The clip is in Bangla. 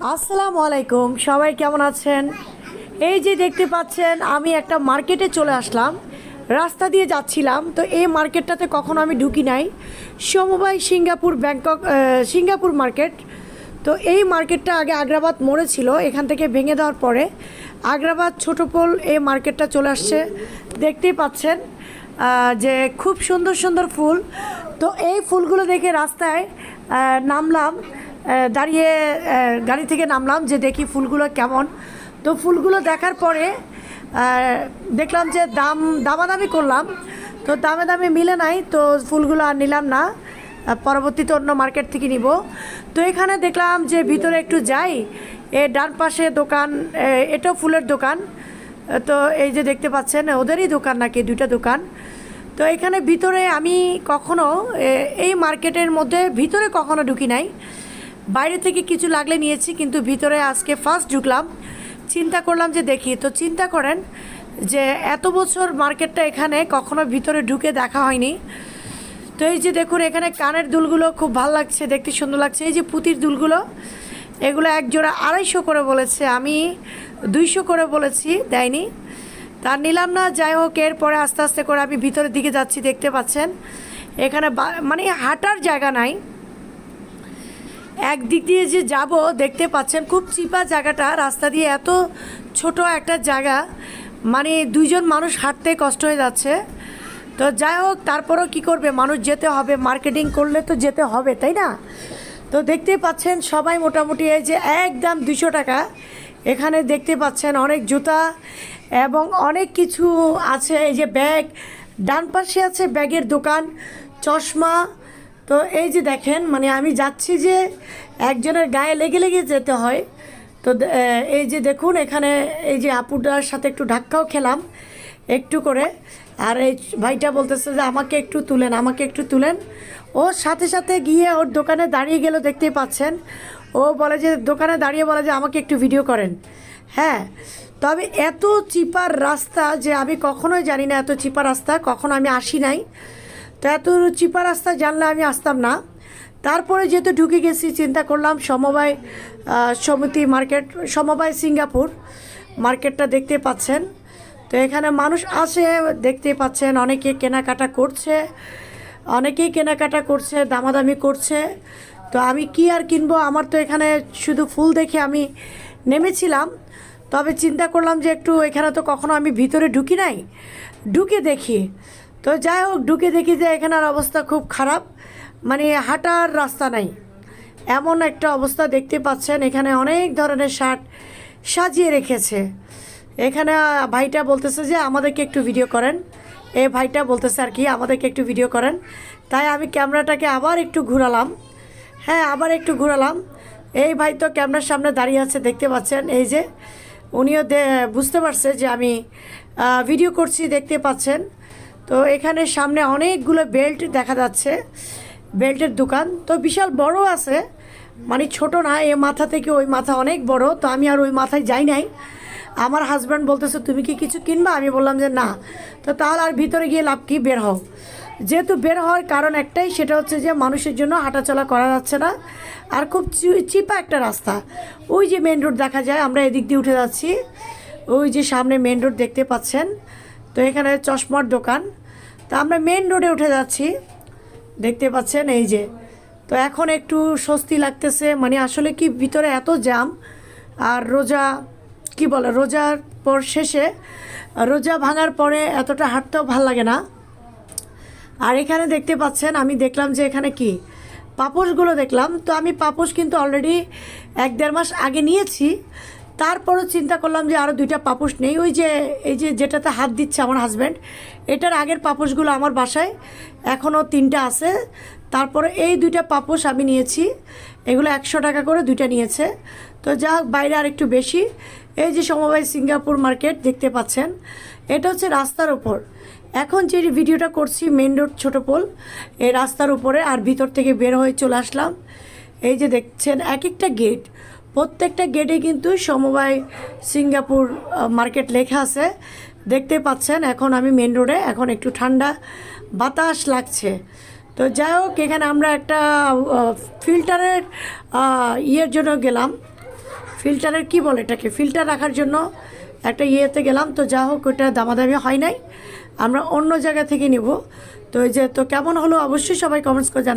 আসসালামু আলাইকুম, সবাই কেমন আছেন? এই যে দেখতে পাচ্ছেন, আমি একটা মার্কেটে চলে আসলাম। রাস্তা দিয়ে যাচ্ছিলাম, তো এই মার্কেটটাতে কখনো আমি ঢুকি নাই। সমবায় সিঙ্গাপুর ব্যাংকক সিঙ্গাপুর মার্কেট। তো এই মার্কেটটা আগে আগ্রাবাদ মোড়ে ছিল, এখান থেকে ভেঙে দেওয়ার পরে আগ্রাবাদ ছোটোপোল এই মার্কেটটা চলে আসছে। দেখতেই পাচ্ছেন যে খুব সুন্দর সুন্দর ফুল। তো এই ফুলগুলো দেখে রাস্তায় নামলাম, দাঁড়িয়ে গাড়ি থেকে নামলাম যে দেখি ফুলগুলো কেমন। তো ফুলগুলো দেখার পরে দেখলাম যে দামাদামি করলাম, তো দামে দামে মিলে নাই, তো ফুলগুলো আর নিলাম না, পরবর্তীতে অন্য মার্কেট থেকে নিব। তো এখানে দেখলাম যে ভিতরে একটু যাই, এ ডান পাশে দোকান, এটাও ফুলের দোকান। তো এই যে দেখতে পাচ্ছেন ওদেরই দোকান নাকি, দুইটা দোকান। তো এখানে ভিতরে আমি কখনো এই মার্কেটের মধ্যে ভিতরে কখনো ঢুকি নাই, বাইরে থেকে কিছু লাগলে নিয়েছি, কিন্তু ভিতরে আজকে ফার্স্ট ঢুকলাম। চিন্তা করলাম যে দেখি, তো চিন্তা করেন যে এত বছর মার্কেটটা এখানে কখনো ভিতরে ঢুকে দেখা হয়নি। তো এই যে দেখুন, এখানে কানের দুলগুলো খুব ভালো লাগছে, দেখতে সুন্দর লাগছে। এই যে পুঁতির দুলগুলো, এগুলো এক জোড়া 250 করে বলেছে, আমি 200 করে বলেছি, দেয়নি, তার নিলাম না। যাই হোক, এরপরে আস্তে আস্তে করে আমি ভিতরের দিকে যাচ্ছি। দেখতে পাচ্ছেন এখানে মানে হাঁটার জায়গা নাই, একদিক দিয়ে যে যাব, দেখতে পাচ্ছেন খুব চিপা জায়গাটা, রাস্তা দিয়ে এত ছোট একটা জায়গা, মানে দুইজন মানুষ হাঁটতে কষ্ট হয়ে যাচ্ছে। তো যাই হোক, তারপরেও কী করবে, মানুষ যেতে হবে, মার্কেটিং করলে তো যেতে হবে, তাই না? তো দেখতে পাচ্ছেন সবাই মোটামুটি এই যে একদম 200 টাকা। এখানে দেখতে পাচ্ছেন অনেক জুতা এবং অনেক কিছু আছে। এই যে ব্যাগ, ডান পাশে আছে ব্যাগের দোকান, চশমা। তো এই যে দেখেন, মানে আমি যাচ্ছি যে একজনের গায়ে লেগে লেগে যেতে হয়। তো এই যে দেখুন, এখানে এই যে আপুটার সাথে একটু ধাক্কাও খেলাম একটু করে। আর এই ভাইটা বলতেছে যে আমাকে একটু তুলেন, আমাকে একটু তুলেন। ওর সাথে সাথে গিয়ে ওর দোকানে দাঁড়িয়ে গেল, দেখতেই পাচ্ছেন। ও বলে যে দোকানে দাঁড়িয়ে বলে যে আমাকে একটু ভিডিও করেন। হ্যাঁ, তবে এত চিপার রাস্তা যে আমি কখনোই জানি না, এত চিপা রাস্তা কখনো আমি আসি নাই। তো এত চিপা রাস্তা জানলে আমি আসতাম না। তারপরে যেহেতু ঢুকে গেছি, চিন্তা করলাম সমবায় সমিতি মার্কেট, সমবায় সিঙ্গাপুর মার্কেটটা দেখতে পাচ্ছেন। তো এখানে মানুষ আসে, দেখতে পাচ্ছেন, অনেকে কেনাকাটা করছে, অনেকেই কেনাকাটা করছে, দামাদামি করছে। তো আমি কি আর কিনবো, আমার তো এখানে শুধু ফুল দেখে আমি নেমেছিলাম। তবে চিন্তা করলাম যে একটু, এখানে তো কখনো আমি ভিতরে ঢুকি নাই, ঢুকে দেখি। তো যাই হোক, ঢুকে দেখি যে এখানের অবস্থা খুব খারাপ, মানে হাঁটার রাস্তা নাই, এমন একটা অবস্থা দেখতে পাচ্ছেন। এখানে অনেক ধরনের শার্ট সাজিয়ে রেখেছে। এখানে ভাইটা বলতেছে যে আমাদেরকে একটু ভিডিও করেন, এই ভাইটা বলতেছে আর কি আমাদেরকে একটু ভিডিও করেন। তাই আমি ক্যামেরাটাকে আবার একটু ঘোরালাম, হ্যাঁ আবার একটু ঘোরালাম। এই ভাই তো ক্যামেরার সামনে দাঁড়িয়ে আছে, দেখতে পাচ্ছেন। এই যে উনিও বুঝতে পারছে যে আমি ভিডিও করছি, দেখতে পাচ্ছেন। তো এখানে সামনে অনেকগুলো বেল্ট দেখা যাচ্ছে, বেল্টের দোকান। তো বিশাল বড় আছে, মানে ছোট না, এ মাথা থেকে ওই মাথা অনেক বড়। তো আমি আর ওই মাথায় যাই নাই। আমার হাজব্যান্ড বলতেছে তুমি কি কিছু কিনবা, আমি বললাম যে না। তো তাহলে আর ভিতরে গিয়ে লাভ কি, বের হও। যেহেতু বের হওয়ার কারণ একটাই, সেটা হচ্ছে যে মানুষের জন্য হাঁটাচলা করা যাচ্ছে না, আর খুব চিপা একটা রাস্তা। ওই যে মেন রোড দেখা যায়, আমরা এদিক দিয়ে উঠে যাচ্ছি, ওই যে সামনে মেন রোড দেখতে পাচ্ছেন। তো এখানে চশমার দোকান। তো আমরা মেন রোডে উঠে যাচ্ছি, দেখতে পাচ্ছেন। এই যে, তো এখন একটু স্বস্তি লাগতেছে, মানে আসলে কি ভিতরে এত জ্যাম। আর রোজা কি বলে, রোজার পর শেষে, রোজা ভাঙার পরে এতটা হাঁটতেও ভাল লাগে না। আর এখানে দেখতে পাচ্ছেন, আমি দেখলাম যে এখানে কি পাপোশগুলো দেখলাম। তো আমি পাপোশ কিন্তু অলরেডি 1-1.5 মাস আগে নিয়েছি। তারপরও চিন্তা করলাম যে আরও 2টা পাপোশ নেই। ওই যে এই যে যেটাতে হাত দিচ্ছে আমার হাজব্যান্ড, এটার আগের পাপোশগুলো আমার বাসায় এখনও 3টা আছে। তারপরে এই 2টা পাপোশ আমি নিয়েছি, এগুলো 100 টাকা করে 2টা নিয়েছে। তো যা হোক, বাইরে আর একটু বেশি। এই যে সমবায় সিঙ্গাপুর মার্কেট দেখতে পাচ্ছেন, এটা হচ্ছে রাস্তার ওপর। এখন যে ভিডিওটা করছি মেন রোড ছোটোপোল, এই রাস্তার উপরে, আর ভিতর থেকে বের হয়ে চলে আসলাম। এই যে দেখছেন এক একটা গেট, প্রত্যেকটা গেটে কিন্তু সমবায় সিঙ্গাপুর মার্কেট লেখা আছে, দেখতে পাচ্ছেন। এখন আমি মেন রোডে, এখন একটু ঠান্ডা বাতাস লাগছে। তো যাই হোক, এখানে আমরা একটা ফিল্টারের ইয়ের জন্য গেলাম, ফিল্টারের কি বলে এটাকে, ফিল্টার রাখার জন্য একটা ইয়েতে গেলাম। তো যা হোক ওটা দামাদামি হয় নাই, আমরা অন্য জায়গা থেকে নেব। তো এই যে, তো কেমন হলো অবশ্যই সবাই কমেন্টস করে জানাবেন।